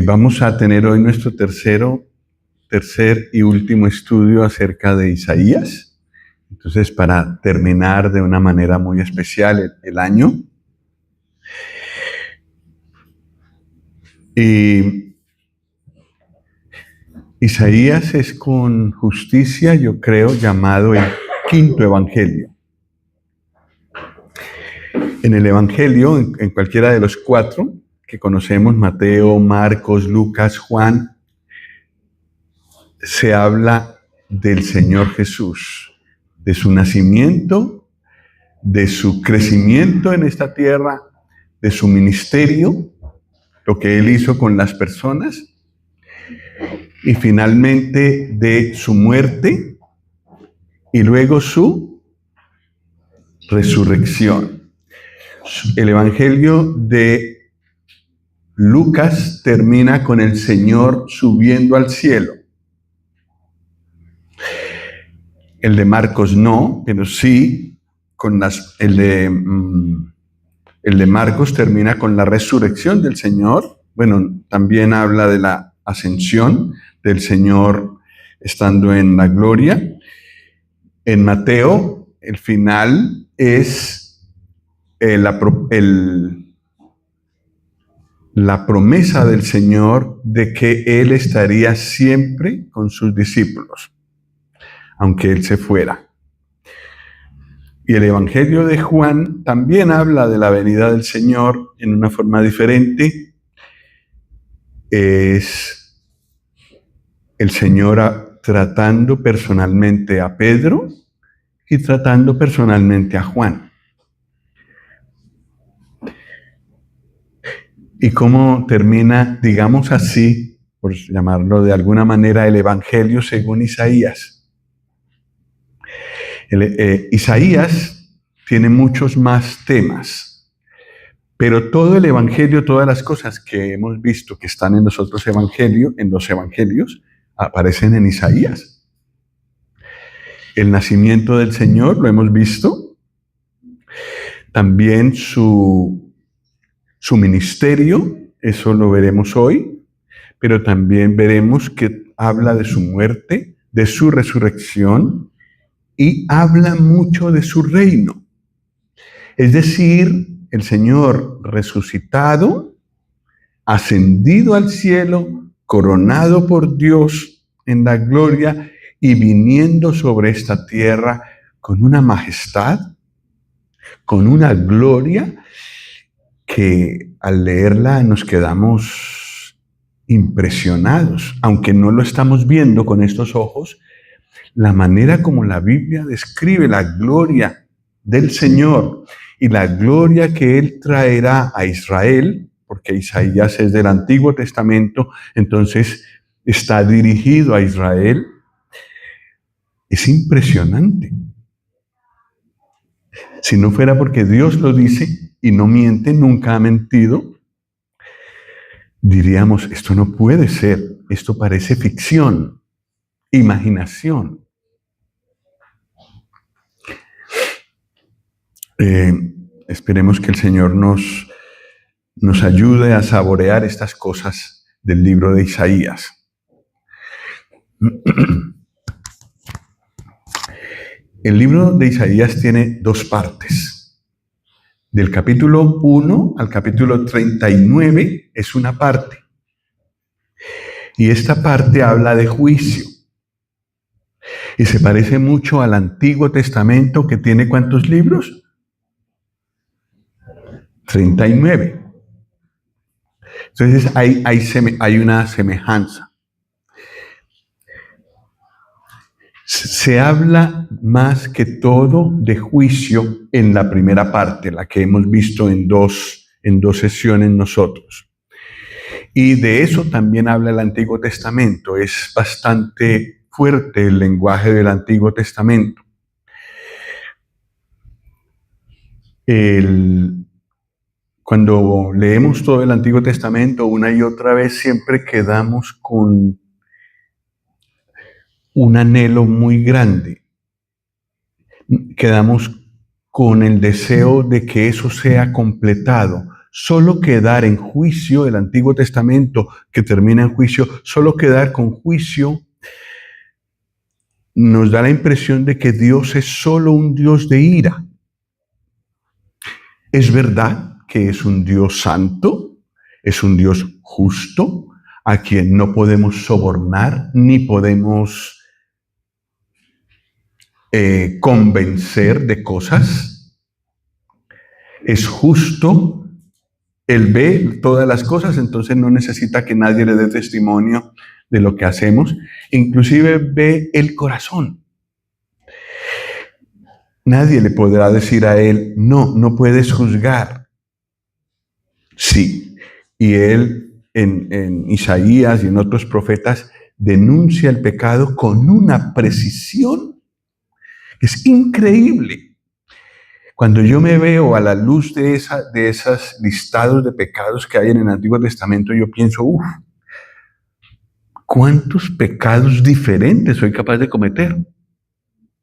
Vamos a tener hoy nuestro tercer y último estudio acerca de Isaías. Entonces, para terminar de una manera muy especial el año. Y Isaías es con justicia, yo creo, llamado el quinto evangelio. En el evangelio, en cualquiera de los cuatro que conocemos, Mateo, Marcos, Lucas, Juan, se habla del Señor Jesús, de su nacimiento, de su crecimiento en esta tierra, de su ministerio, lo que Él hizo con las personas, y finalmente de su muerte y luego su resurrección. El Evangelio de Lucas termina con el Señor subiendo al cielo. El de Marcos no, pero sí, el de Marcos termina con la resurrección del Señor. Bueno, también habla de la ascensión del Señor estando en la gloria. En Mateo, el final es la promesa del Señor de que Él estaría siempre con sus discípulos, aunque Él se fuera. Y el Evangelio de Juan también habla de la venida del Señor en una forma diferente. Es el Señor tratando personalmente a Pedro y tratando personalmente a Juan. Y cómo termina, digamos así, por llamarlo de alguna manera, el Evangelio según Isaías. Isaías tiene muchos más temas, pero todo el Evangelio, todas las cosas que hemos visto que están en los otros evangelios, aparecen en Isaías. El nacimiento del Señor lo hemos visto, también su ministerio, eso lo veremos hoy, pero también veremos que habla de su muerte, de su resurrección, y habla mucho de su reino. Es decir, el Señor resucitado, ascendido al cielo, coronado por Dios en la gloria y viniendo sobre esta tierra con una majestad, con una gloria que al leerla nos quedamos impresionados, aunque no lo estamos viendo con estos ojos. La manera como la Biblia describe la gloria del Señor y la gloria que Él traerá a Israel, porque Isaías es del Antiguo Testamento, entonces está dirigido a Israel, es impresionante. Si no fuera porque Dios lo dice y no miente, nunca ha mentido, diríamos, esto no puede ser, esto parece ficción, imaginación. Esperemos que el Señor nos ayude a saborear estas cosas del libro de Isaías. El libro de Isaías tiene dos partes. Del capítulo 1 al capítulo 39 es una parte. Y esta parte habla de juicio. Y se parece mucho al Antiguo Testamento, que tiene ¿cuántos libros? 39. Entonces hay una semejanza. Se habla más que todo de juicio en la primera parte, la que hemos visto en dos sesiones nosotros. Y de eso también habla el Antiguo Testamento. Es bastante fuerte el lenguaje del Antiguo Testamento. Cuando leemos todo el Antiguo Testamento una y otra vez, siempre quedamos con un anhelo muy grande. Quedamos con el deseo de que eso sea completado, solo quedar en juicio, el Antiguo Testamento que termina en juicio, solo quedar con juicio nos da la impresión de que Dios es solo un Dios de ira. Es verdad que es un Dios santo, es un Dios justo, a quien no podemos sobornar ni podemos convencer de cosas. Es justo, Él ve todas las cosas, entonces no necesita que nadie le dé testimonio de lo que hacemos. Inclusive ve el corazón. Nadie le podrá decir a Él, no puedes juzgar. Sí, y Él en Isaías y en otros profetas denuncia el pecado con una precisión que es increíble. Cuando yo me veo a la luz de esos listados de pecados que hay en el Antiguo Testamento, yo pienso, ¿cuántos pecados diferentes soy capaz de cometer?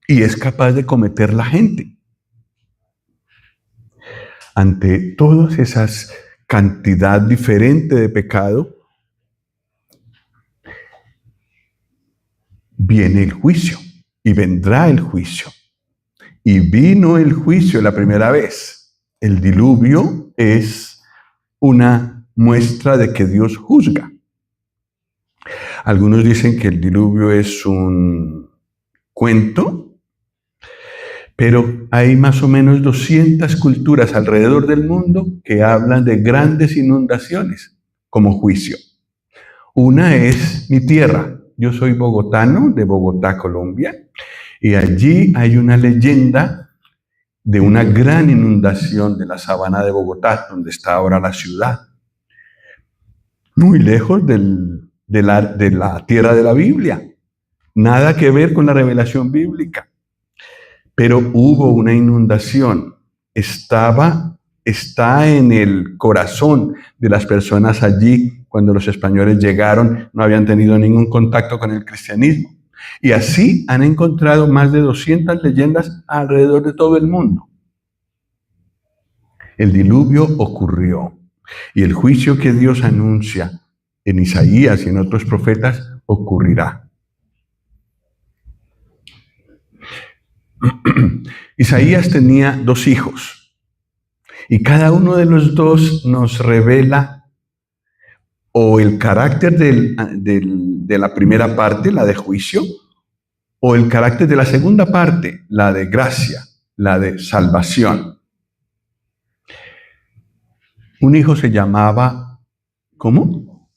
Y es capaz de cometer la gente. Ante todas esas cantidad diferente de pecado, viene el juicio y vendrá el juicio. Y vino el juicio la primera vez. El diluvio es una muestra de que Dios juzga. Algunos dicen que el diluvio es un cuento, pero hay más o menos 200 culturas alrededor del mundo que hablan de grandes inundaciones como juicio. Una es mi tierra. Yo soy bogotano, de Bogotá, Colombia, y allí hay una leyenda de una gran inundación de la sabana de Bogotá, donde está ahora la ciudad. Muy lejos de la tierra de la Biblia. Nada que ver con la revelación bíblica. Pero hubo una inundación. Está en el corazón de las personas allí. Cuando los españoles llegaron, no habían tenido ningún contacto con el cristianismo. Y así han encontrado más de 200 leyendas alrededor de todo el mundo. El diluvio ocurrió. Y el juicio que Dios anuncia en Isaías y en otros profetas ocurrirá. Isaías tenía 2 hijos. Y cada uno de los 2 nos revela o el carácter de la primera parte, la de juicio, o el carácter de la segunda parte, la de gracia, la de salvación. Un hijo se llamaba, ¿cómo?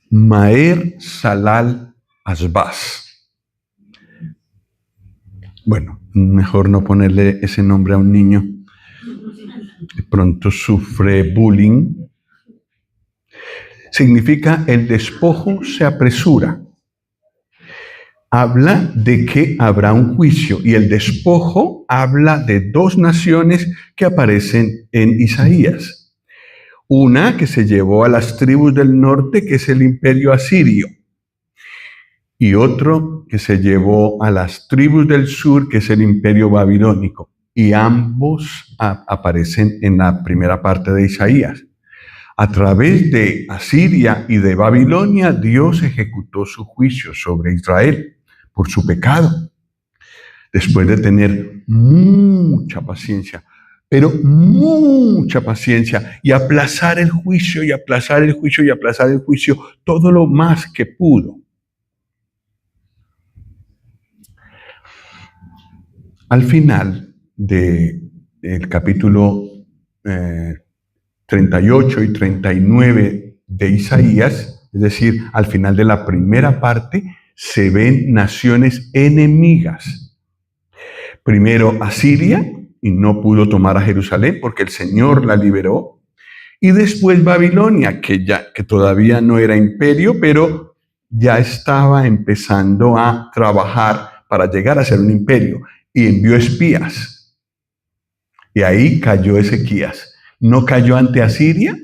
Maher Salal Asbaz. Bueno, mejor no ponerle ese nombre a un niño. De pronto sufre bullying. Significa el despojo se apresura. Habla de que habrá un juicio y el despojo habla de 2 naciones que aparecen en Isaías. Una que se llevó a las tribus del norte, que es el imperio asirio, y otro que se llevó a las tribus del sur, que es el imperio babilónico. Y ambos aparecen en la primera parte de Isaías. A través de Asiria y de Babilonia, Dios ejecutó su juicio sobre Israel por su pecado. Después de tener mucha paciencia, pero mucha paciencia, y aplazar el juicio, y aplazar el juicio, y aplazar el juicio, todo lo más que pudo. Al final del capítulo 38 y 39 de Isaías, es decir, al final de la primera parte, se ven naciones enemigas. Primero Asiria, y no pudo tomar a Jerusalén porque el Señor la liberó. Y después Babilonia, que todavía no era imperio, pero ya estaba empezando a trabajar para llegar a ser un imperio. Y envió espías. Y ahí cayó Ezequías. No cayó ante Asiria,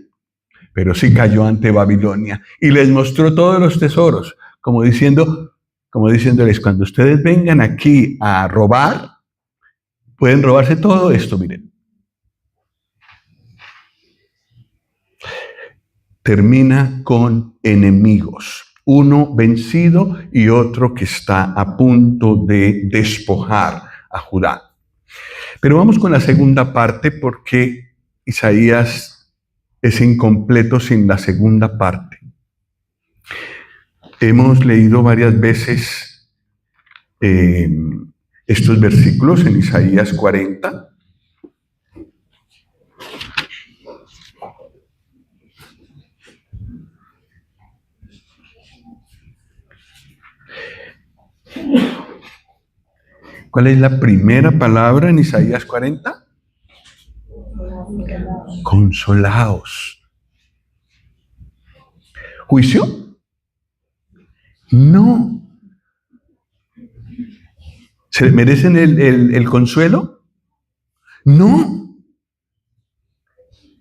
pero sí cayó ante Babilonia. Y les mostró todos los tesoros, como diciéndoles, cuando ustedes vengan aquí a robar, Pueden robarse todo esto, miren. Termina con enemigos. Uno vencido y otro que está a punto de despojar a Judá. Pero vamos con la segunda parte porque Isaías es incompleto sin la segunda parte. Hemos leído varias veces estos versículos en Isaías 40. ¿Cuál es la primera palabra en Isaías 40? Consolaos. ¿Juicio? No. ¿Se merecen el consuelo? No.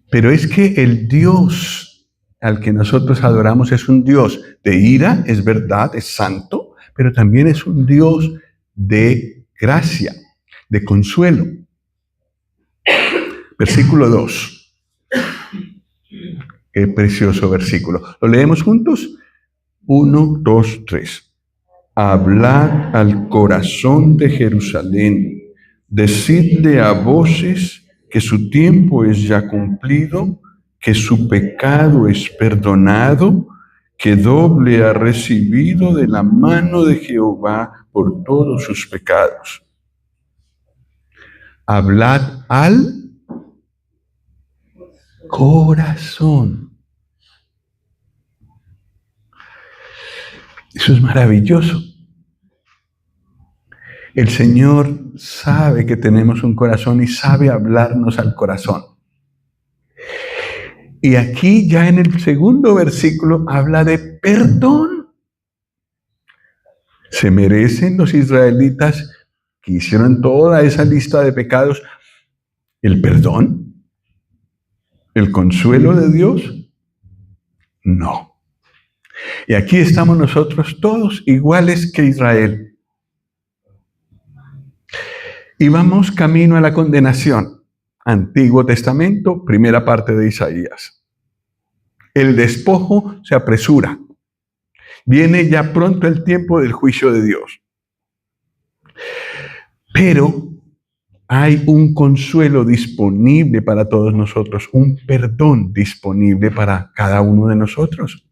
Pero es que el Dios al que nosotros adoramos es un Dios de ira, es verdad, es santo, pero también es un Dios de gracia, de consuelo. Versículo 2. Qué precioso versículo. ¿Lo leemos juntos? 1, 2, 3. Hablad al corazón de Jerusalén, decidle a voces que su tiempo es ya cumplido, que su pecado es perdonado, que doble ha recibido de la mano de Jehová por todos sus pecados. Hablad al corazón. Eso es maravilloso. El Señor sabe que tenemos un corazón y sabe hablarnos al corazón. Y aquí ya en el segundo versículo habla de perdón. ¿Se merecen los israelitas que hicieron toda esa lista de pecados el perdón? ¿El consuelo de Dios? No. Y aquí estamos nosotros todos iguales que Israel. Y vamos camino a la condenación. Antiguo Testamento, primera parte de Isaías. El despojo se apresura. Viene ya pronto el tiempo del juicio de Dios. Pero hay un consuelo disponible para todos nosotros, un perdón disponible para cada uno de nosotros.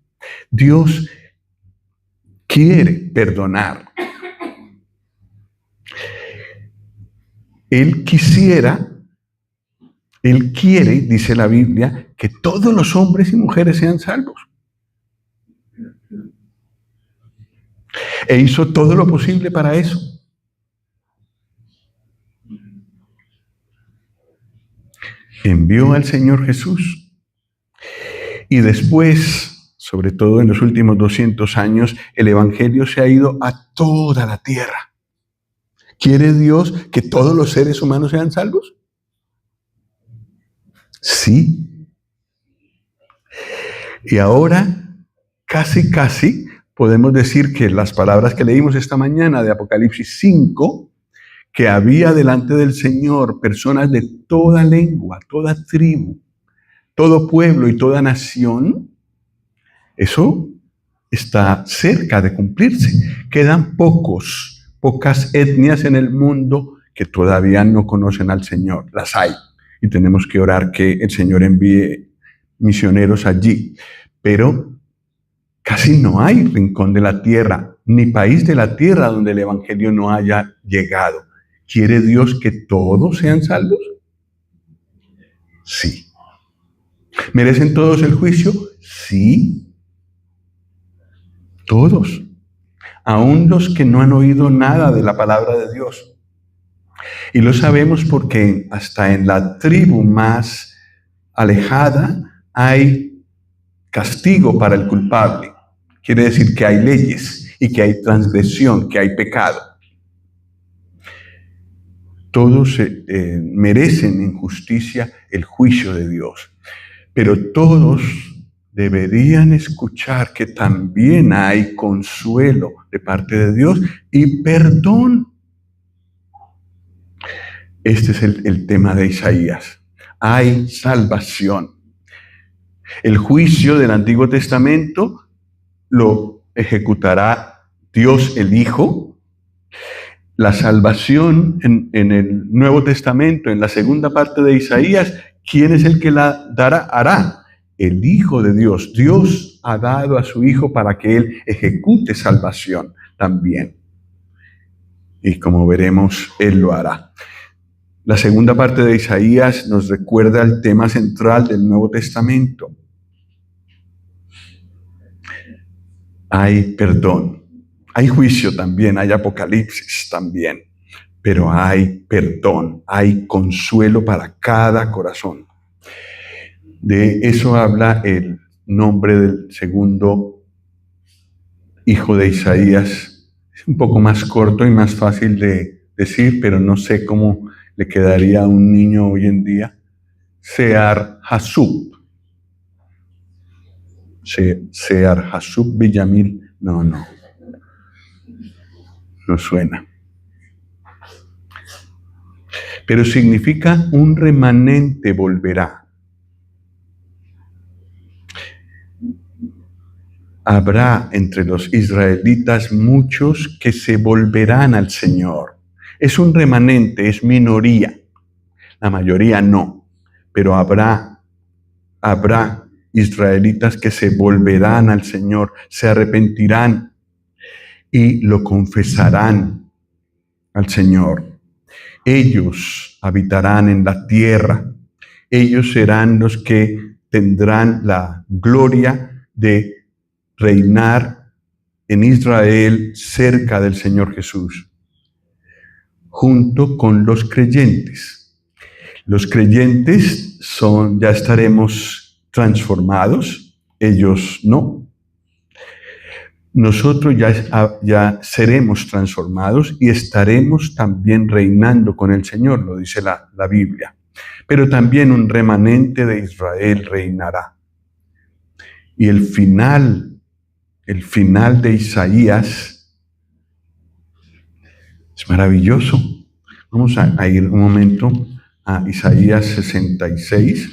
Dios quiere perdonar. Él quiere, dice la Biblia, que todos los hombres y mujeres sean salvos. E hizo todo lo posible para eso. Envió al Señor Jesús. Y después, sobre todo en los últimos 200 años, el Evangelio se ha ido a toda la tierra. ¿Quiere Dios que todos los seres humanos sean salvos? Sí. Y ahora, casi, podemos decir que las palabras que leímos esta mañana de Apocalipsis 5, que había delante del Señor personas de toda lengua, toda tribu, todo pueblo y toda nación, eso está cerca de cumplirse. Quedan pocas etnias en el mundo que todavía no conocen al Señor. Las hay. Y tenemos que orar que el Señor envíe misioneros allí. Pero casi no hay rincón de la tierra, ni país de la tierra donde el Evangelio no haya llegado. ¿Quiere Dios que todos sean salvos? Sí. ¿Merecen todos el juicio? Sí. Todos. Aún los que no han oído nada de la palabra de Dios. Y lo sabemos porque hasta en la tribu más alejada hay castigo para el culpable. Quiere decir que hay leyes y que hay transgresión, que hay pecado. Todos merecen en justicia el juicio de Dios. Pero todos deberían escuchar que también hay consuelo de parte de Dios y perdón. Este es el tema de Isaías. Hay salvación. El juicio del Antiguo Testamento lo ejecutará Dios el Hijo. La salvación en el Nuevo Testamento, en la segunda parte de Isaías, ¿quién es el que la hará? El Hijo de Dios. Dios ha dado a su Hijo para que Él ejecute salvación también. Y como veremos, Él lo hará. La segunda parte de Isaías nos recuerda el tema central del Nuevo Testamento. Hay perdón, hay juicio también, hay apocalipsis también, pero hay perdón, hay consuelo para cada corazón. De eso habla el nombre del segundo hijo de Isaías. Es un poco más corto y más fácil de decir, pero no sé cómo le quedaría a un niño hoy en día. Sear Hasub. Sear Hasub Villamil. No suena. Pero significa un remanente volverá. Habrá entre los israelitas muchos que se volverán al Señor. Es un remanente, es minoría. La mayoría no, pero habrá israelitas que se volverán al Señor, se arrepentirán y lo confesarán al Señor. Ellos habitarán en la tierra. Ellos serán los que tendrán la gloria de reinar en Israel cerca del Señor Jesús, junto con los creyentes. Los creyentes ya estaremos transformados, ellos no. Nosotros ya seremos transformados y estaremos también reinando con el Señor, lo dice la Biblia. Pero también un remanente de Israel reinará. Y el final de Isaías es maravilloso. Vamos a ir un momento a Isaías 66.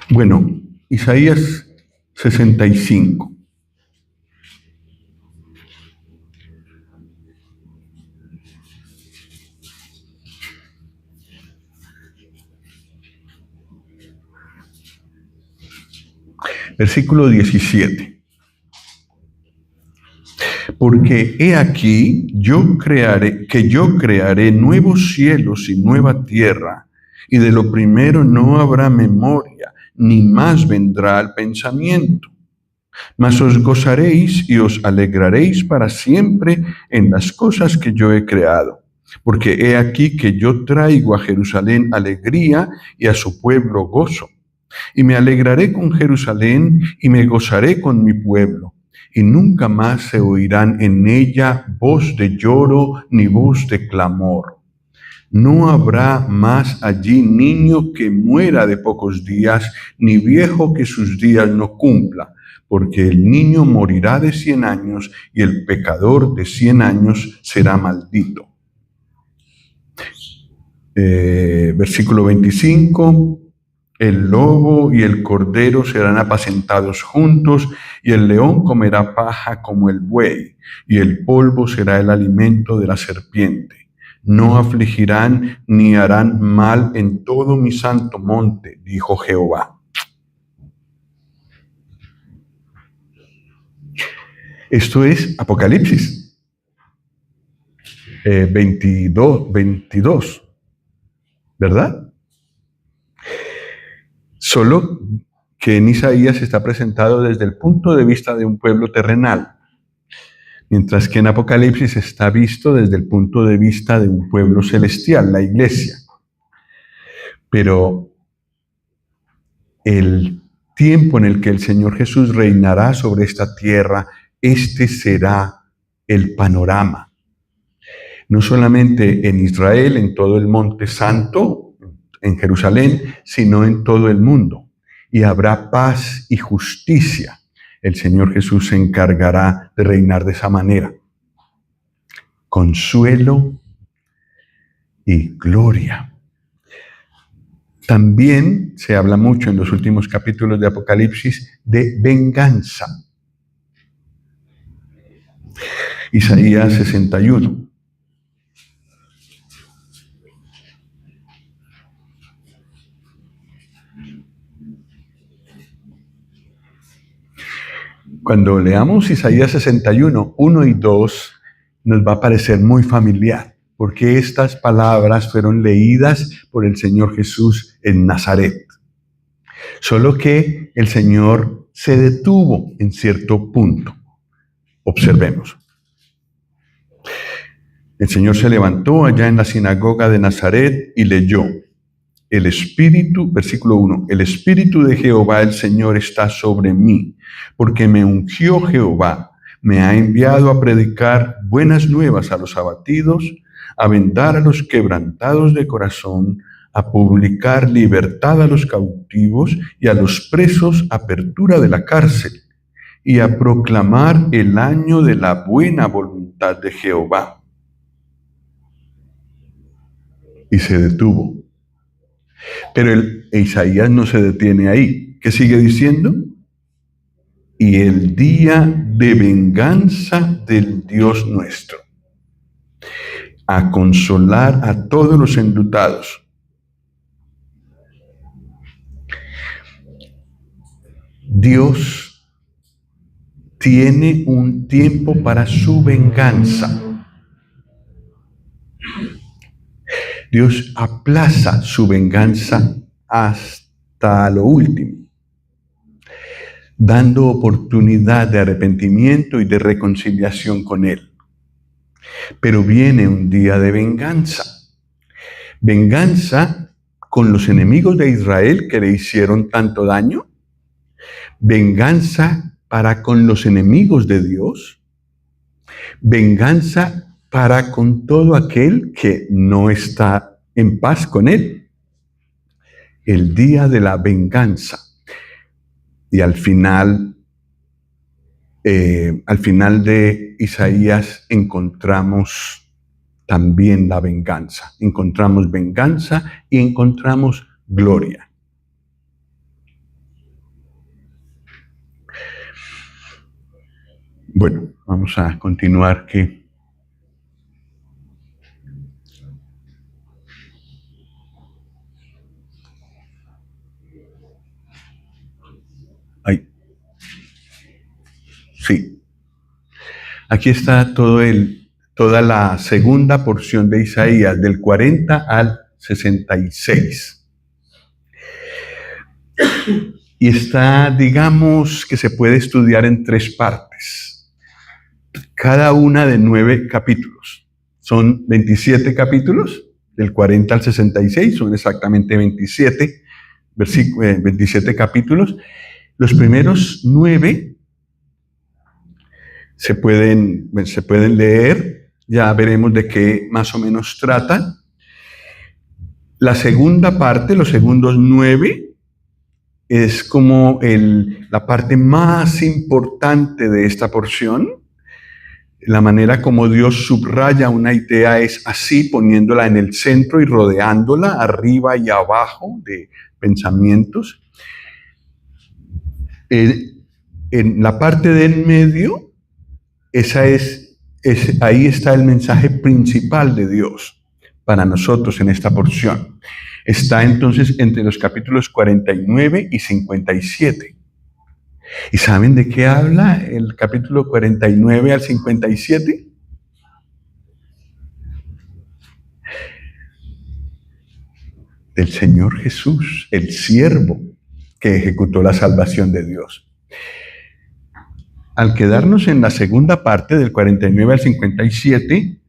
Bueno, Isaías 65. Versículo 17. Porque he aquí, yo crearé nuevos cielos y nueva tierra, y de lo primero no habrá memoria, ni más vendrá al pensamiento. Mas os gozaréis y os alegraréis para siempre en las cosas que yo he creado. Porque he aquí que yo traigo a Jerusalén alegría y a su pueblo gozo. Y me alegraré con Jerusalén y me gozaré con mi pueblo. Y nunca más se oirán en ella voz de lloro ni voz de clamor. No habrá más allí niño que muera de pocos días, ni viejo que sus días no cumpla, porque el niño morirá de 100 años y el pecador de 100 años será maldito. Versículo 25. El lobo y el cordero serán apacentados juntos, y el león comerá paja como el buey, y el polvo será el alimento de la serpiente. No afligirán ni harán mal en todo mi santo monte, dijo Jehová. Esto es Apocalipsis 22, ¿verdad? Solo que en Isaías está presentado desde el punto de vista de un pueblo terrenal, mientras que en Apocalipsis está visto desde el punto de vista de un pueblo celestial, la iglesia. Pero el tiempo en el que el Señor Jesús reinará sobre esta tierra, este será el panorama. No solamente en Israel, en todo el Monte Santo, en Jerusalén, sino en todo el mundo. Y habrá paz y justicia. El Señor Jesús se encargará de reinar de esa manera. Consuelo, y gloria. También se habla mucho en los últimos capítulos de Apocalipsis de venganza. Isaías 61. Cuando leamos Isaías 61, 1 y 2, nos va a parecer muy familiar, porque estas palabras fueron leídas por el Señor Jesús en Nazaret. Solo que el Señor se detuvo en cierto punto. Observemos. El Señor se levantó allá en la sinagoga de Nazaret y leyó. El Espíritu, versículo 1, el Espíritu de Jehová el Señor está sobre mí, porque me ungió Jehová, me ha enviado a predicar buenas nuevas a los abatidos, a vendar a los quebrantados de corazón, a publicar libertad a los cautivos y a los presos apertura de la cárcel, y a proclamar el año de la buena voluntad de Jehová. Y se detuvo. Pero Isaías no se detiene ahí. ¿Qué sigue diciendo? Y el día de venganza del Dios nuestro, a consolar a todos los enlutados. Dios tiene un tiempo para su venganza. Dios aplaza su venganza hasta lo último, dando oportunidad de arrepentimiento y de reconciliación con Él. Pero viene un día de venganza. Venganza con los enemigos de Israel que le hicieron tanto daño. Venganza para con los enemigos de Dios. Venganza para con todo aquel que no está en paz con Él. El día de la venganza. Y al final de Isaías encontramos también la venganza. Encontramos venganza y encontramos gloria. Bueno, vamos a continuar que sí. Aquí está toda la segunda porción de Isaías, del 40 al 66. Y está, digamos, que se puede estudiar en 3 partes. Cada una de 9 capítulos. Son 27 capítulos, del 40 al 66, son exactamente 27 capítulos. Los primeros 9 se pueden leer, ya veremos de qué más o menos tratan. La segunda parte, los segundos 9, es como la parte más importante de esta porción. La manera como Dios subraya una idea es así, poniéndola en el centro y rodeándola arriba y abajo de pensamientos. En la parte del medio, ahí está el mensaje principal de Dios para nosotros en esta porción. Está entonces entre los capítulos 49 y 57. ¿Y saben de qué habla el capítulo 49 al 57? Del Señor Jesús, el siervo que ejecutó la salvación de Dios. Al quedarnos en la segunda parte, del 49 al 57,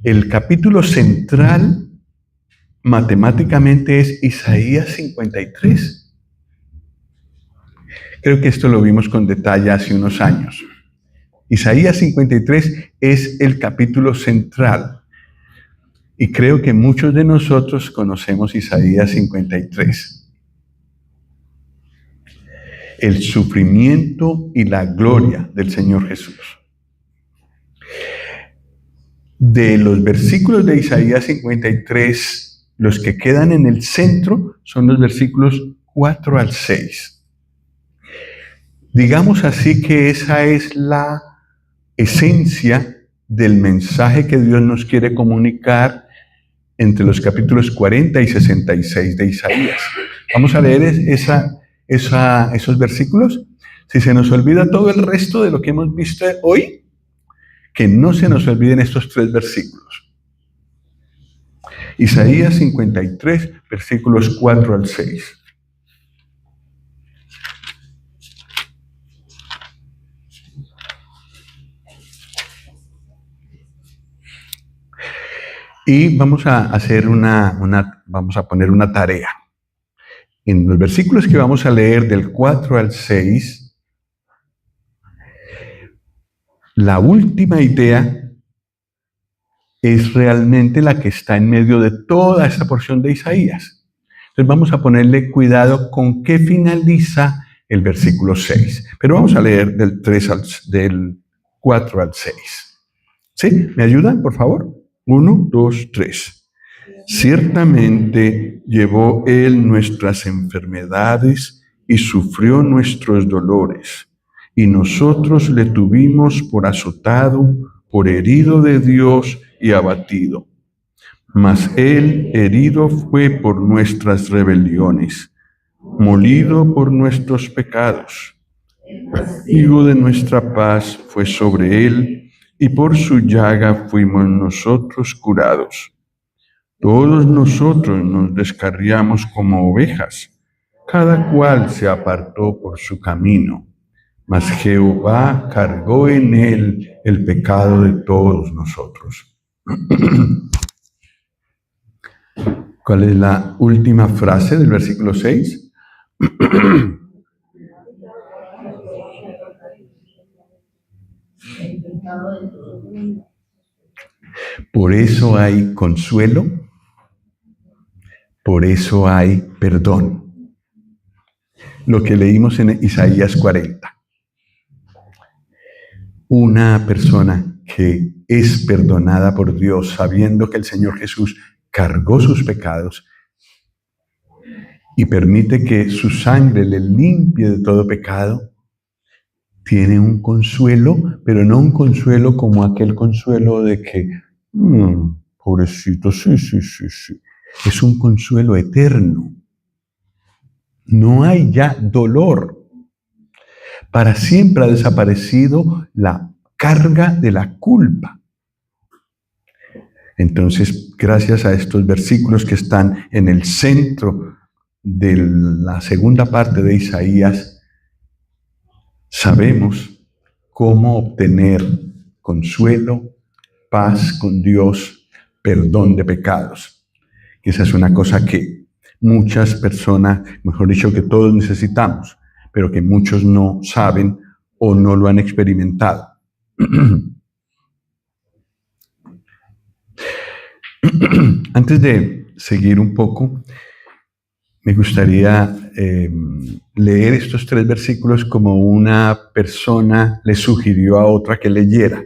el capítulo central matemáticamente es Isaías 53. Creo que esto lo vimos con detalle hace unos años. Isaías 53 es el capítulo central. Y creo que muchos de nosotros conocemos Isaías 53. El sufrimiento y la gloria del Señor Jesús. De los versículos de Isaías 53, los que quedan en el centro son los versículos 4 al 6. Digamos así que esa es la esencia del mensaje que Dios nos quiere comunicar entre los capítulos 40 y 66 de Isaías. Vamos a leer esos versículos. Si se nos olvida todo el resto de lo que hemos visto hoy, que no se nos olviden estos 3 versículos. Isaías 53, versículos 4 al 6. Y vamos a hacer vamos a poner una tarea. En los versículos que vamos a leer del 4 al 6, la última idea es realmente la que está en medio de toda esta porción de Isaías. Entonces vamos a ponerle cuidado con qué finaliza el versículo 6. Pero vamos a leer del 4 al 6. ¿Sí? ¿Me ayudan, por favor? 1, 2, 3. Ciertamente llevó él nuestras enfermedades y sufrió nuestros dolores, y nosotros le tuvimos por azotado, por herido de Dios y abatido. Mas él herido fue por nuestras rebeliones, molido por nuestros pecados. El castigo de nuestra paz fue sobre él, y por su llaga fuimos nosotros curados. Todos nosotros nos descarriamos como ovejas, cada cual se apartó por su camino, mas Jehová cargó en él el pecado de todos nosotros. ¿Cuál es la última frase del versículo 6? Por eso hay consuelo, por eso hay perdón. Lo que leímos en Isaías 40. Una persona que es perdonada por Dios, sabiendo que el Señor Jesús cargó sus pecados y permite que su sangre le limpie de todo pecado, tiene un consuelo, pero no un consuelo como aquel consuelo de que, pobrecito, sí. Es un consuelo eterno. No hay ya dolor. Para siempre ha desaparecido la carga de la culpa. Entonces, gracias a estos versículos que están en el centro de la segunda parte de Isaías, sabemos cómo obtener consuelo, paz con Dios, perdón de pecados. Esa es una cosa que muchas personas, mejor dicho, que todos necesitamos, pero que muchos no saben o no lo han experimentado. Antes de seguir un poco, me gustaría leer estos 3 versículos como una persona le sugirió a otra que leyera,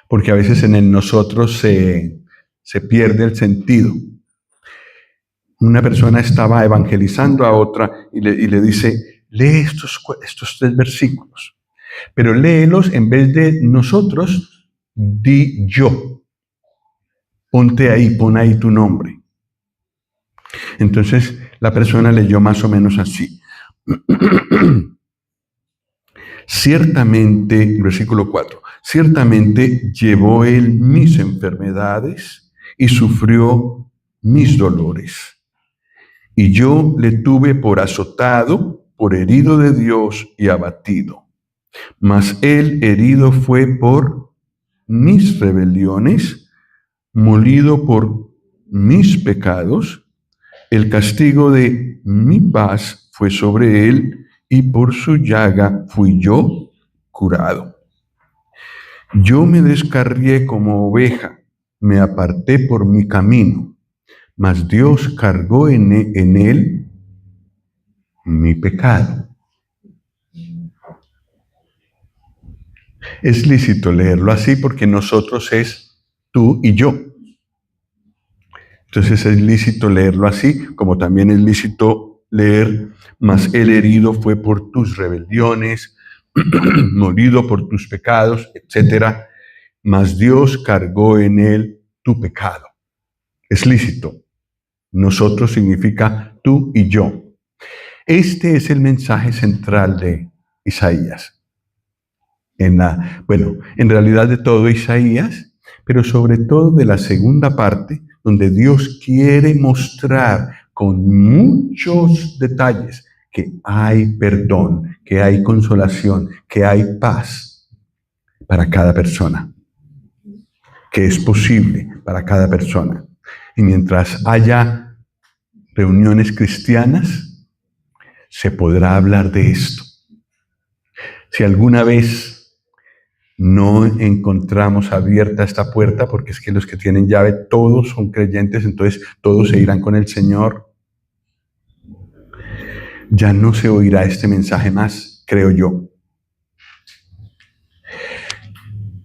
porque a veces en el nosotros se pierde el sentido. Una persona estaba evangelizando a otra y le dice, lee estos 3 versículos, pero léelos en vez de nosotros, di yo. Ponte ahí, pon ahí tu nombre. Entonces la persona leyó más o menos así. Ciertamente, versículo 4, ciertamente llevó él mis enfermedades y sufrió mis dolores. Y yo le tuve por azotado, por herido de Dios y abatido. Mas él herido fue por mis rebeliones, molido por mis pecados. El castigo de mi paz fue sobre él, y por su llaga fui yo curado. Yo me descarrié como oveja, me aparté por mi camino, mas Dios cargó en él mi pecado. Es lícito leerlo así porque nosotros es tú y yo. Entonces es lícito leerlo así, como también es lícito leer, mas el herido fue por tus rebeliones, molido por tus pecados, etc. Mas Dios cargó en él tu pecado. Es lícito. Nosotros significa tú y yo. Este es el mensaje central de Isaías. En realidad de todo Isaías, pero sobre todo de la segunda parte, donde Dios quiere mostrar con muchos detalles que hay perdón, que hay consolación, que hay paz para cada persona, que es posible para cada persona. Y mientras haya reuniones cristianas, se podrá hablar de esto. Si alguna vez no encontramos abierta esta puerta, porque es que los que tienen llave todos son creyentes, entonces todos se irán con el Señor, ya no se oirá este mensaje más, creo yo.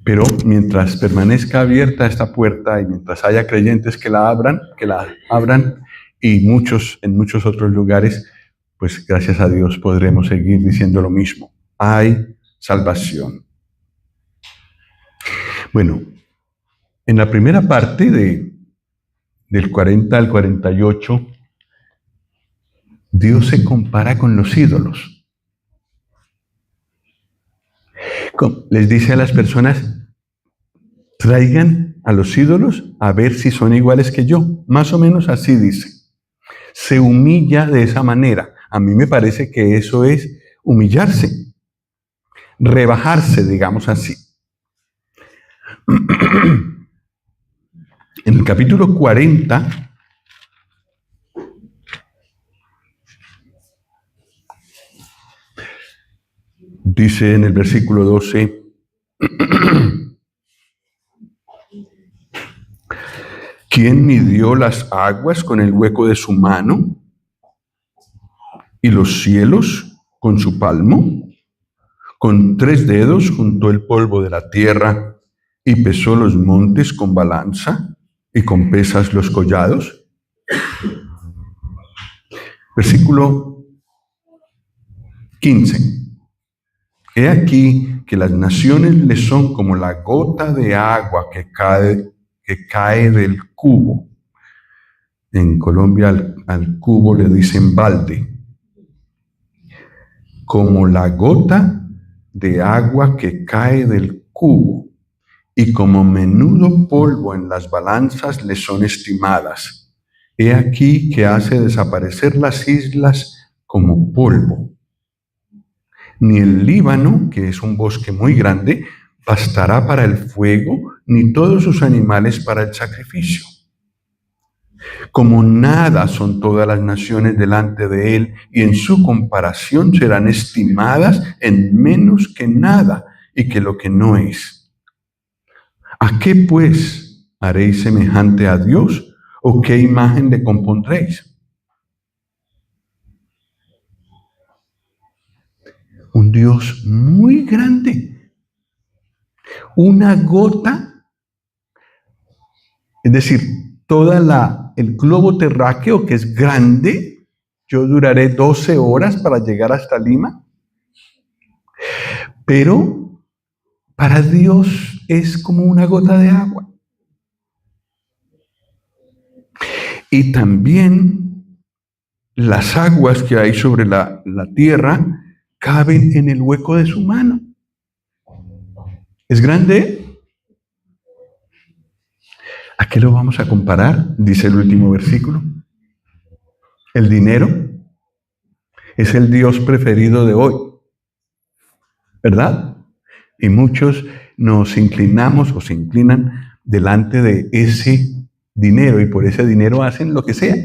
Pero mientras permanezca abierta esta puerta y mientras haya creyentes que la abran, y en muchos otros lugares, pues gracias a Dios podremos seguir diciendo lo mismo. Hay salvación. Bueno, en la primera parte del 40 al 48, Dios se compara con los ídolos. Les dice a las personas, traigan a los ídolos a ver si son iguales que yo. Más o menos así dice. Se humilla de esa manera. A mí me parece que eso es humillarse, rebajarse, digamos así. En el capítulo 40, dice en el versículo 12, ¿quién midió las aguas con el hueco de su mano y los cielos con su palmo? Con 3 dedos juntó el polvo de la tierra y pesó los montes con balanza y con pesas los collados. Versículo 15. He aquí que las naciones le son como la gota de agua que cae del cubo. En Colombia al cubo le dicen balde. Como la gota de agua que cae del cubo, y como menudo polvo en las balanzas le son estimadas. He aquí que hace desaparecer las islas como polvo. Ni el Líbano, que es un bosque muy grande, bastará para el fuego, ni todos sus animales para el sacrificio. Como nada son todas las naciones delante de él, y en su comparación serán estimadas en menos que nada, y que lo que no es. ¿A qué pues haréis semejante a Dios? ¿O qué imagen le compondréis? Un Dios muy grande. Una gota, es decir, el globo terráqueo, que es grande. Yo duraré 12 horas para llegar hasta Lima. Pero para Dios es como una gota de agua. Y también las aguas que hay sobre la tierra caben en el hueco de su mano. ¿Es grande? ¿A qué lo vamos a comparar? Dice el último versículo. El dinero es el Dios preferido de hoy, ¿verdad? Y muchos nos inclinamos o se inclinan delante de ese dinero y por ese dinero hacen lo que sea.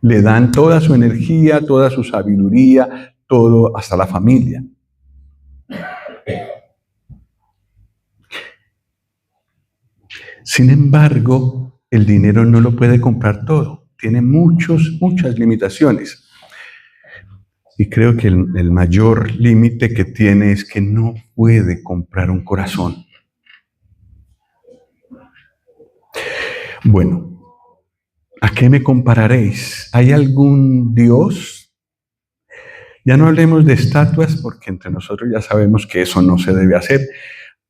Le dan toda su energía, toda su sabiduría, todo, hasta la familia. Sin embargo, el dinero no lo puede comprar todo. Tiene muchas limitaciones. Y creo que el mayor límite que tiene es que no puede comprar un corazón. Bueno, ¿a qué me compararéis? ¿Hay algún Dios? Ya no hablemos de estatuas porque entre nosotros ya sabemos que eso no se debe hacer.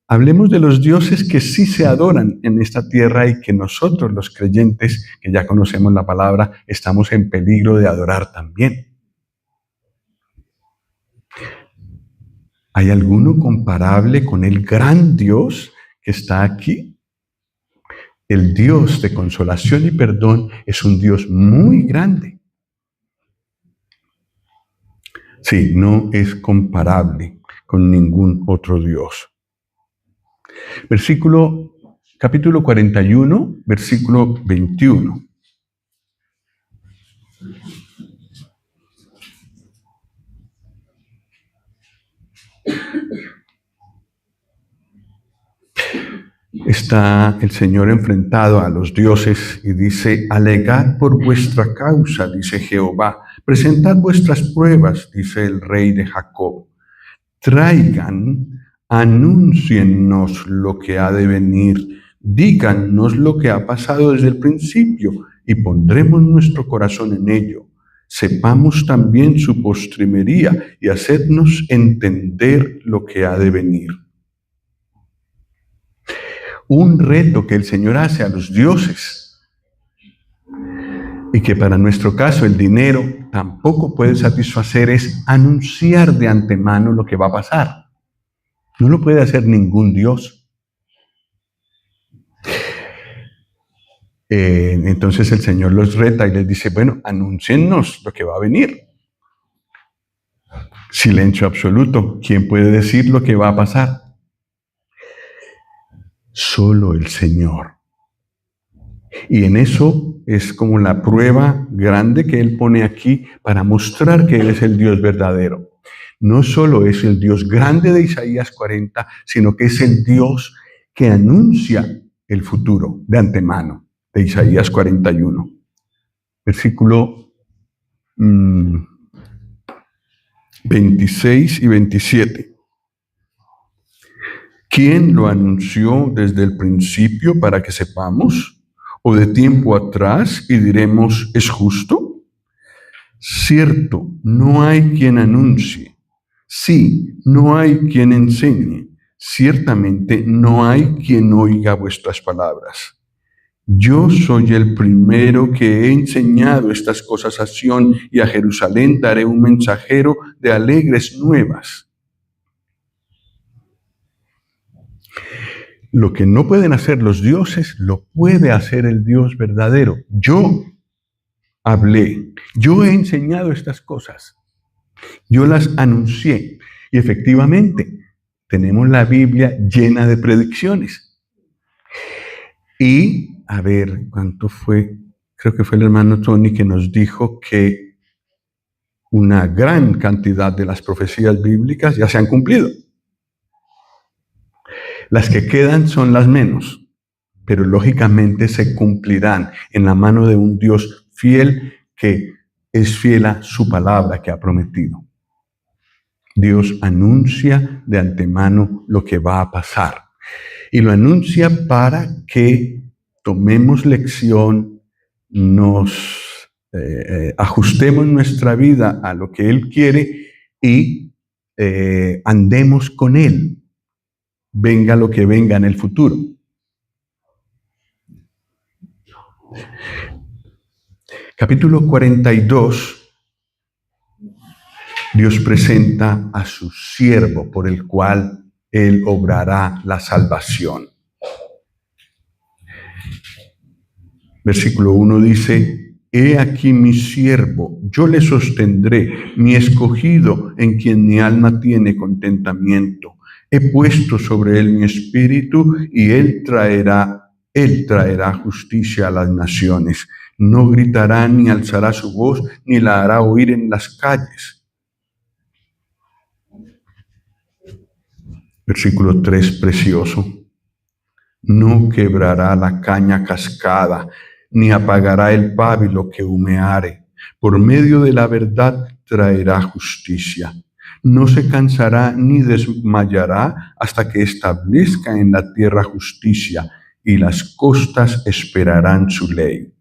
Hablemos de los dioses que sí se adoran en esta tierra y que nosotros los creyentes, que ya conocemos la palabra, estamos en peligro de adorar también. ¿Hay alguno comparable con el gran Dios que está aquí? El Dios de consolación y perdón es un Dios muy grande. Sí, no es comparable con ningún otro Dios. Capítulo 41, versículo 21. Está el Señor enfrentado a los dioses y dice: alegad por vuestra causa, dice Jehová, presentad vuestras pruebas, dice el Rey de Jacob. Traigan, anúnciennos lo que ha de venir, dígannos lo que ha pasado desde el principio y pondremos nuestro corazón en ello. Sepamos también su postrimería y hacednos entender lo que ha de venir. Un reto que el Señor hace a los dioses y que para nuestro caso el dinero tampoco puede satisfacer es anunciar de antemano lo que va a pasar. No lo puede hacer ningún dios. Entonces el Señor los reta y les dice: bueno, anúnciennos lo que va a venir. Silencio absoluto. ¿Quién puede decir lo que va a pasar? Solo el Señor. Y en eso es como la prueba grande que Él pone aquí para mostrar que Él es el Dios verdadero. No solo es el Dios grande de Isaías 40, sino que es el Dios que anuncia el futuro de antemano, de Isaías 41. Versículo 26 y 27. ¿Quién lo anunció desde el principio para que sepamos? ¿O de tiempo atrás y diremos, es justo? Cierto, no hay quien anuncie. Sí, no hay quien enseñe. Ciertamente no hay quien oiga vuestras palabras. Yo soy el primero que he enseñado estas cosas a Sión, y a Jerusalén daré un mensajero de alegres nuevas. Lo que no pueden hacer los dioses, lo puede hacer el Dios verdadero. Yo hablé, yo he enseñado estas cosas, yo las anuncié, y efectivamente tenemos la Biblia llena de predicciones. Y, a ver, ¿cuánto fue? Creo que fue el hermano Tony que nos dijo que una gran cantidad de las profecías bíblicas ya se han cumplido. Las que quedan son las menos, pero lógicamente se cumplirán en la mano de un Dios fiel que es fiel a su palabra que ha prometido. Dios anuncia de antemano lo que va a pasar y lo anuncia para que tomemos lección, nos ajustemos nuestra vida a lo que Él quiere y andemos con Él. Venga lo que venga en el futuro. Capítulo 42, Dios presenta a su siervo por el cual Él obrará la salvación. Versículo 1 dice: he aquí mi siervo, yo le sostendré, mi escogido, en quien mi alma tiene contentamiento. He puesto sobre él mi espíritu, y él traerá justicia a las naciones. No gritará ni alzará su voz, ni la hará oír en las calles. Versículo 3, precioso. No quebrará la caña cascada, ni apagará el pábilo que humeare. Por medio de la verdad traerá justicia. No se cansará ni desmayará hasta que establezca en la tierra justicia. y las costas esperarán su ley.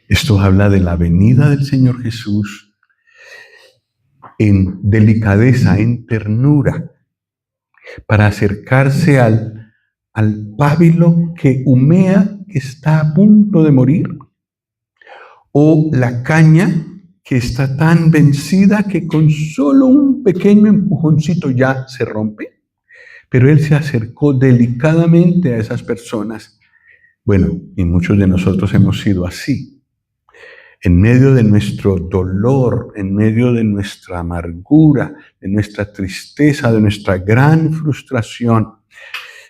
Esto habla de la venida del Señor Jesús en delicadeza, en ternura, para acercarse al pábilo que humea, que está a punto de morir, o la caña que está tan vencida que con solo un pequeño empujoncito ya se rompe. Pero Él se acercó delicadamente a esas personas. Bueno, y muchos de nosotros hemos sido así. En medio de nuestro dolor, en medio de nuestra amargura, de nuestra tristeza, de nuestra gran frustración,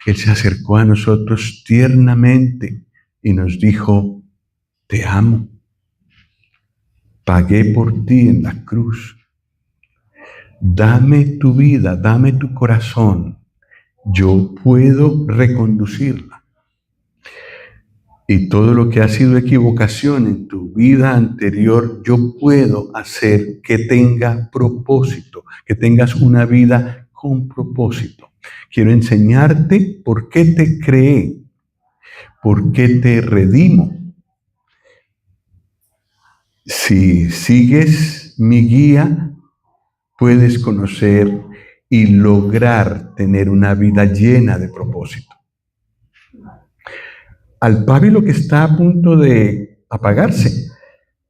Él se acercó a nosotros tiernamente y nos dijo, te amo. Pagué por ti en la cruz. Dame tu vida, dame tu corazón. Yo puedo reconducirla. Y todo lo que ha sido equivocación en tu vida anterior, yo puedo hacer que tenga propósito, que tengas una vida con propósito. Quiero enseñarte por qué te creé, por qué te redimo. Si sigues mi guía, puedes conocer y lograr tener una vida llena de propósito. Al pábilo que está a punto de apagarse,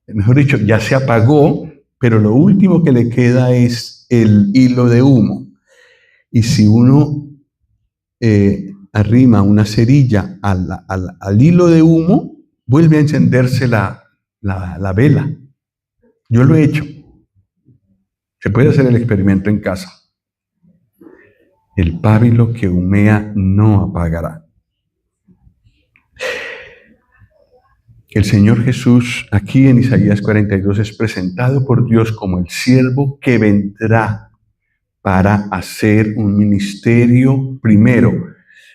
mejor dicho, ya se apagó, pero lo último que le queda es el hilo de humo. Y si uno arrima una cerilla al hilo de humo, vuelve a encenderse la vela. Yo lo he hecho. Se puede hacer el experimento en casa. El pábilo que humea no apagará. El Señor Jesús, aquí en Isaías 42, es presentado por Dios como el siervo que vendrá para hacer un ministerio primero.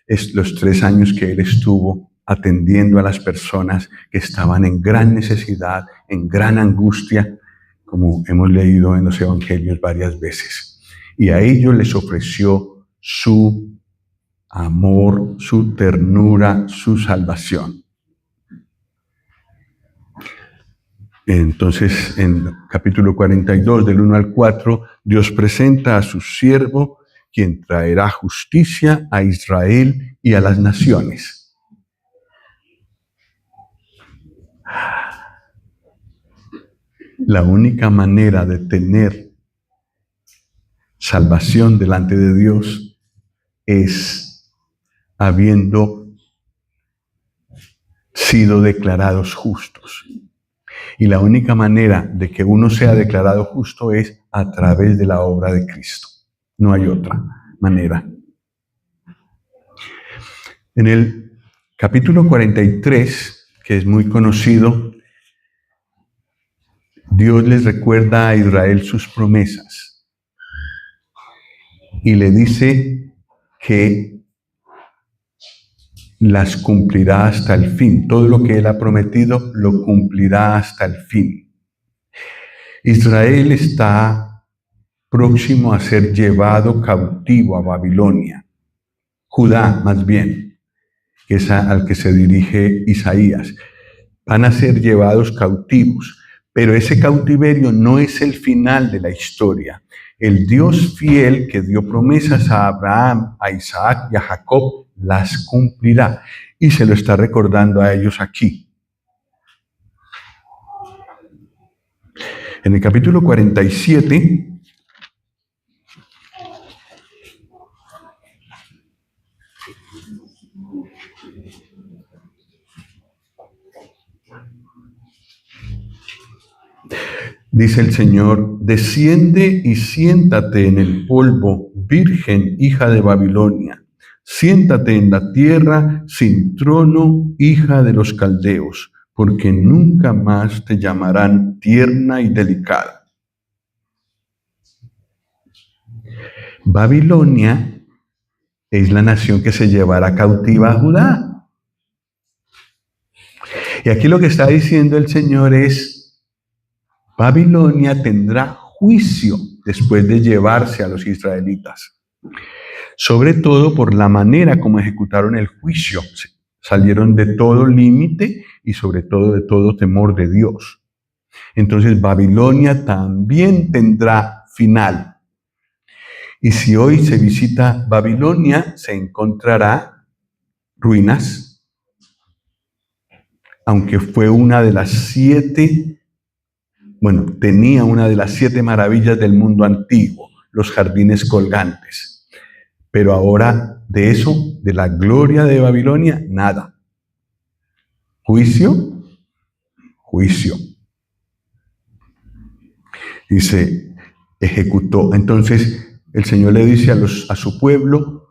Es los 3 años que Él estuvo atendiendo a las personas que estaban en gran necesidad, en gran angustia, como hemos leído en los evangelios varias veces. Y a ellos les ofreció su amor, su ternura, su salvación. Entonces, en capítulo 42, del 1 al 4, Dios presenta a su siervo, quien traerá justicia a Israel y a las naciones. La única manera de tener salvación delante de Dios es habiendo sido declarados justos. Y la única manera de que uno sea declarado justo es a través de la obra de Cristo. No hay otra manera. En el capítulo 43, que es muy conocido, Dios les recuerda a Israel sus promesas y le dice que las cumplirá hasta el fin. Todo lo que Él ha prometido lo cumplirá hasta el fin. Israel está próximo a ser llevado cautivo a Babilonia. Judá, más bien, que es al que se dirige Isaías. Van a ser llevados cautivos, pero ese cautiverio no es el final de la historia. El Dios fiel que dio promesas a Abraham, a Isaac y a Jacob, las cumplirá. Y se lo está recordando a ellos aquí. En el capítulo 47, dice el Señor, desciende y siéntate en el polvo, virgen, hija de Babilonia. Siéntate en la tierra sin trono, hija de los caldeos, porque nunca más te llamarán tierna y delicada. Babilonia es la nación que se llevará cautiva a Judá. Y aquí lo que está diciendo el Señor es, Babilonia tendrá juicio después de llevarse a los israelitas. sobre todo por la manera como ejecutaron el juicio. Salieron de todo límite y sobre todo de todo temor de Dios. Entonces Babilonia también tendrá final. Y si hoy se visita Babilonia, se encontrará ruinas, aunque fue una de las 7, tenía una de las 7 maravillas del mundo antiguo, los jardines colgantes. Pero ahora de eso, de la gloria de Babilonia, nada. Juicio, juicio. Dice, ejecutó. Entonces el Señor le dice a su pueblo,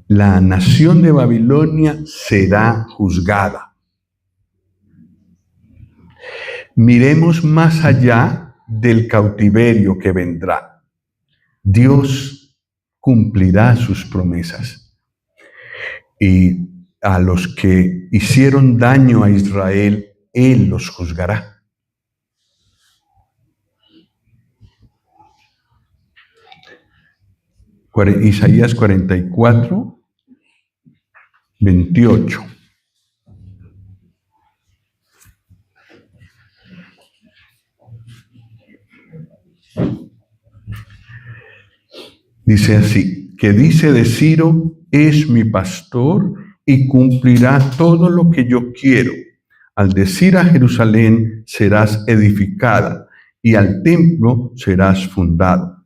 la nación de Babilonia será juzgada. Miremos más allá del cautiverio que vendrá. Dios cumplirá sus promesas. Y a los que hicieron daño a Israel, Él los juzgará. Isaías 44, 28. Dice así, que dice de Ciro, es mi pastor y cumplirá todo lo que yo quiero. Al decir a Jerusalén, serás edificada, y al templo serás fundado.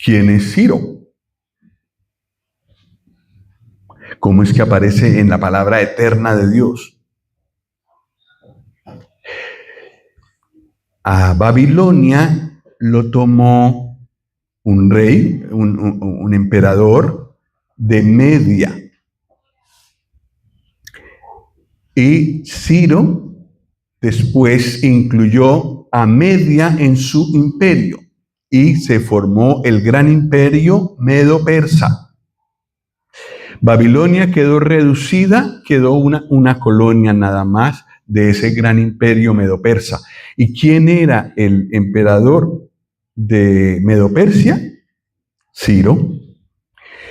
¿Quién es Ciro? ¿Cómo es que aparece en la palabra eterna de Dios? A Babilonia lo tomó un rey, un emperador de Media. Y Ciro después incluyó a Media en su imperio y se formó el gran imperio medo-persa. Babilonia quedó reducida, quedó una colonia nada más de ese gran imperio medo-persa. ¿Y quién era el emperador de Medo-Persia? Ciro.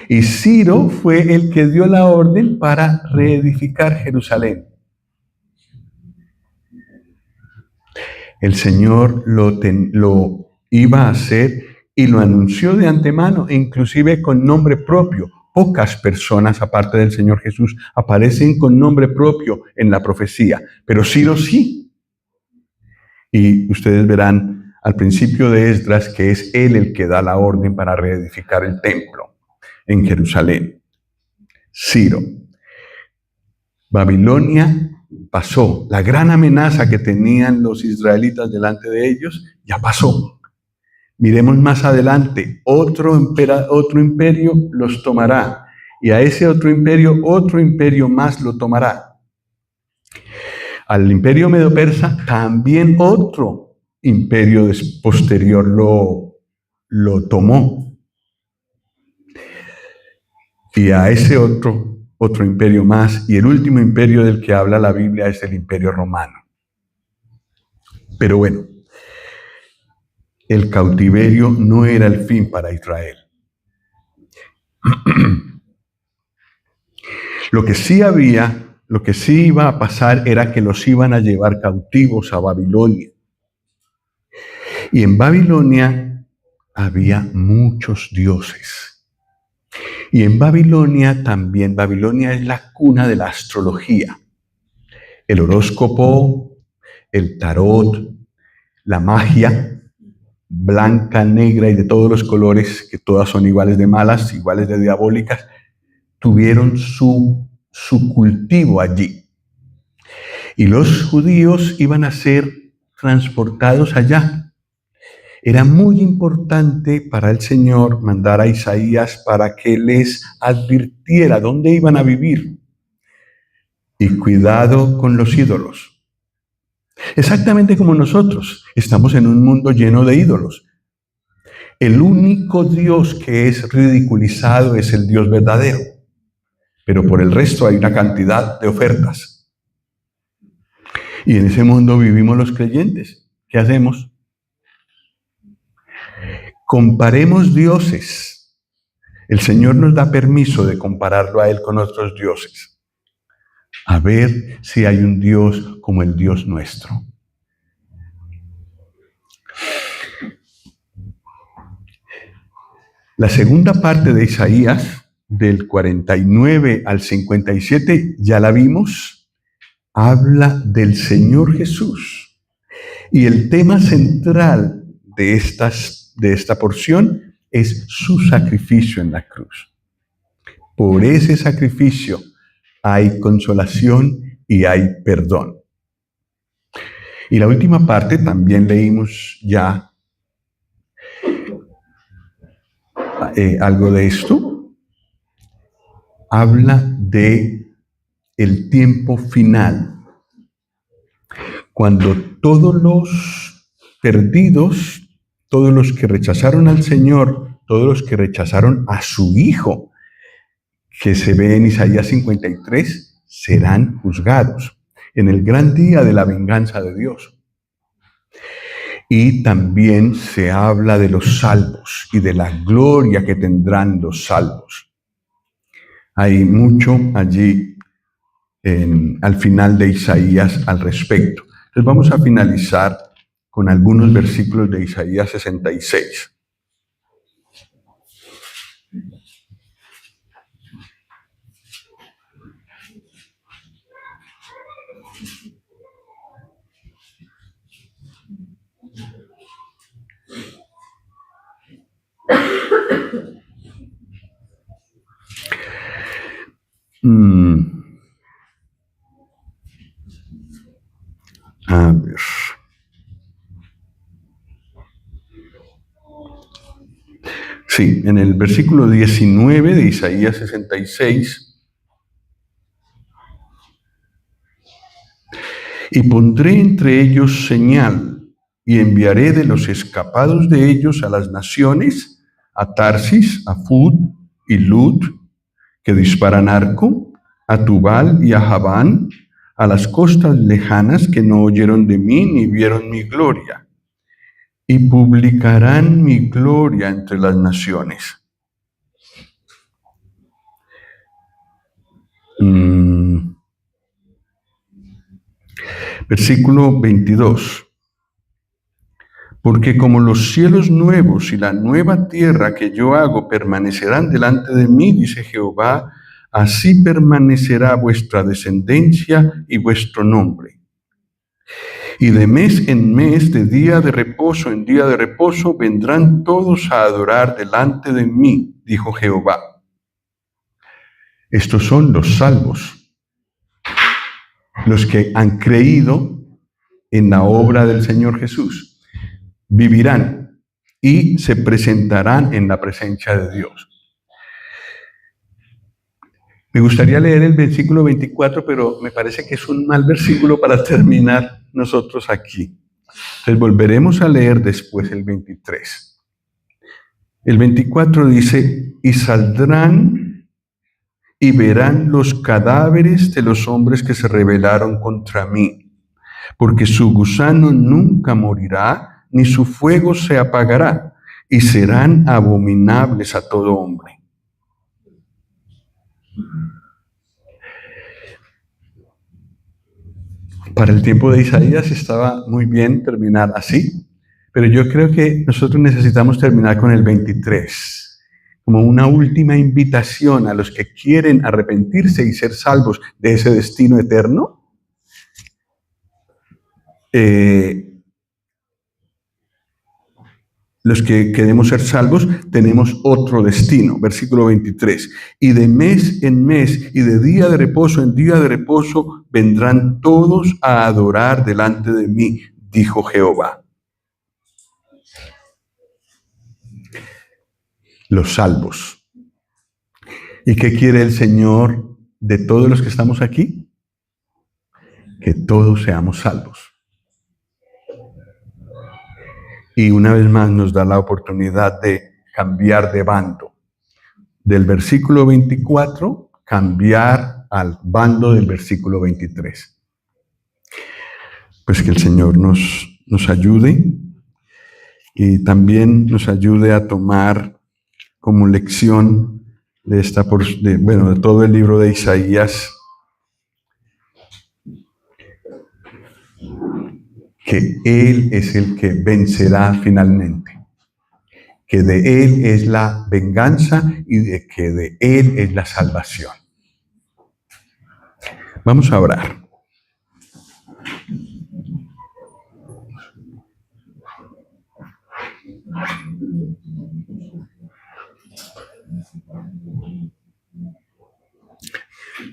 Y Ciro fue el que dio la orden para reedificar Jerusalén. El Señor lo iba a hacer y lo anunció de antemano, inclusive con nombre propio. Pocas personas, aparte del Señor Jesús, aparecen con nombre propio en la profecía, pero Ciro sí. Y ustedes verán al principio de Esdras que es él el que da la orden para reedificar el templo en Jerusalén. Ciro. Babilonia pasó. La gran amenaza que tenían los israelitas delante de ellos ya pasó. Miremos más adelante, otro imperio los tomará, y a ese otro imperio más lo tomará. Al imperio medo-persa también otro imperio posterior lo tomó. Y a ese otro imperio más, y el último imperio del que habla la Biblia es el imperio romano. Pero bueno, el cautiverio no era el fin para Israel. Lo que sí iba a pasar era que los iban a llevar cautivos a Babilonia. Y en Babilonia había muchos dioses. Y en Babilonia también, Babilonia es la cuna de la astrología. El horóscopo, el tarot, la magia, blanca, negra y de todos los colores, que todas son iguales de malas, iguales de diabólicas, tuvieron su cultivo allí. Y los judíos iban a ser transportados allá. Era muy importante para el Señor mandar a Isaías para que les advirtiera dónde iban a vivir. Y cuidado con los ídolos. Exactamente como nosotros, estamos en un mundo lleno de ídolos. El único Dios que es ridiculizado es el Dios verdadero. Pero por el resto hay una cantidad de ofertas. Y en ese mundo vivimos los creyentes, ¿Qué hacemos? Comparemos dioses. El Señor nos da permiso de compararlo a Él con otros dioses. A ver si hay un Dios como el Dios nuestro. La segunda parte de Isaías, del 49 al 57, ya la vimos, habla del Señor Jesús. Y el tema central de esta porción es su sacrificio en la cruz. Por ese sacrificio hay consolación y hay perdón. Y la última parte también leímos ya algo de esto. Habla de el tiempo final, cuando todos los perdidos, todos los que rechazaron al Señor, todos los que rechazaron a su Hijo, que se ve en Isaías 53, serán juzgados en el gran día de la venganza de Dios. Y también se habla de los salvos y de la gloria que tendrán los salvos. Hay mucho allí al final de Isaías al respecto. Entonces vamos a finalizar con algunos versículos de Isaías 66. A ver. Sí, en el versículo 19 de Isaías 66. Y pondré entre ellos señal, y enviaré de los escapados de ellos a las naciones, a Tarsis, a Fud y Lud, que disparan arco, a Tubal y a Javán, a las costas lejanas que no oyeron de mí ni vieron mi gloria, y publicarán mi gloria entre las naciones. Versículo 22. Porque como los cielos nuevos y la nueva tierra que yo hago permanecerán delante de mí, dice Jehová, así permanecerá vuestra descendencia y vuestro nombre. Y de mes en mes, de día de reposo en día de reposo, vendrán todos a adorar delante de mí, dijo Jehová. Estos son los salvos, los que han creído en la obra del Señor Jesús. Vivirán y se presentarán en la presencia de Dios. Me gustaría leer el versículo 24, pero me parece que es un mal versículo para terminar nosotros aquí. Entonces volveremos a leer después el 23. El 24 dice, y saldrán y verán los cadáveres de los hombres que se rebelaron contra mí, porque su gusano nunca morirá, ni su fuego se apagará, y serán abominables a todo hombre. Para el tiempo de Isaías estaba muy bien terminar así, pero yo creo que nosotros necesitamos terminar con el 23, como una última invitación a los que quieren arrepentirse y ser salvos de ese destino eterno. Los que queremos ser salvos tenemos otro destino. Versículo 23. Y de mes en mes y de día de reposo en día de reposo vendrán todos a adorar delante de mí, dijo Jehová. Los salvos. ¿Y qué quiere el Señor de todos los que estamos aquí? Que todos seamos salvos. Y una vez más nos da la oportunidad de cambiar de bando. Del versículo 24, cambiar al bando del versículo 23. Pues que el Señor nos nos ayude y también nos ayude a tomar como lección de todo el libro de Isaías, que Él es el que vencerá finalmente, que de Él es la venganza y de que de Él es la salvación. Vamos a orar.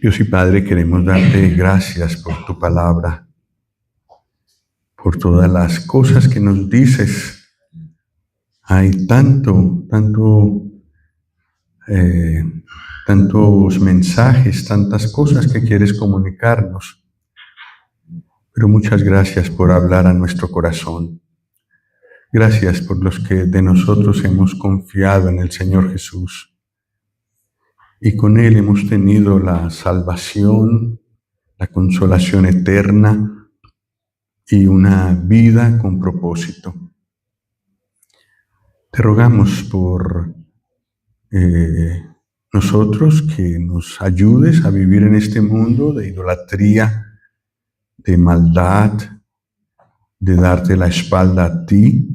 Dios y Padre, queremos darte gracias por tu palabra, por todas las cosas que nos dices. Hay tantos mensajes, tantas cosas que quieres comunicarnos. Pero muchas gracias por hablar a nuestro corazón. Gracias por los que de nosotros hemos confiado en el Señor Jesús. Y con Él hemos tenido la salvación, la consolación eterna y una vida con propósito. Te rogamos por nosotros que nos ayudes a vivir en este mundo de idolatría, de maldad, de darte la espalda a ti,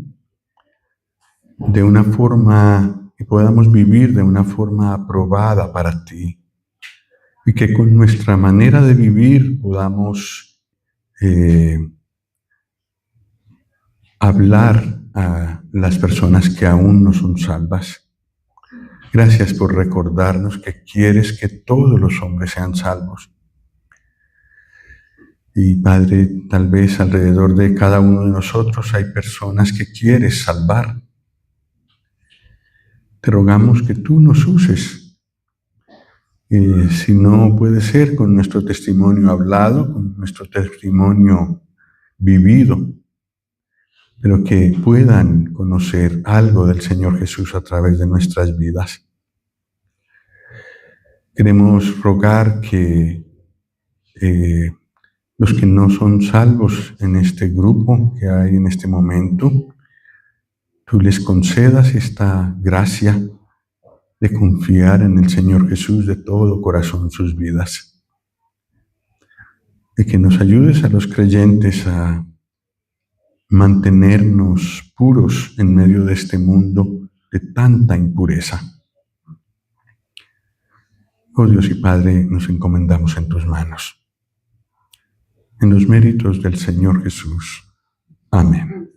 de una forma que podamos vivir de una forma aprobada para ti, y que con nuestra manera de vivir podamos hablar a las personas que aún no son salvas. Gracias por recordarnos que quieres que todos los hombres sean salvos. Y Padre, tal vez alrededor de cada uno de nosotros hay personas que quieres salvar. Te rogamos que tú nos uses. Si no puede ser con nuestro testimonio hablado, con nuestro testimonio vivido, pero que puedan conocer algo del Señor Jesús a través de nuestras vidas. Queremos rogar que los que no son salvos en este grupo que hay en este momento, tú les concedas esta gracia de confiar en el Señor Jesús de todo corazón en sus vidas. Y que nos ayudes a los creyentes a mantenernos puros en medio de este mundo de tanta impureza. Oh Dios y Padre, nos encomendamos en tus manos. En los méritos del Señor Jesús. Amén.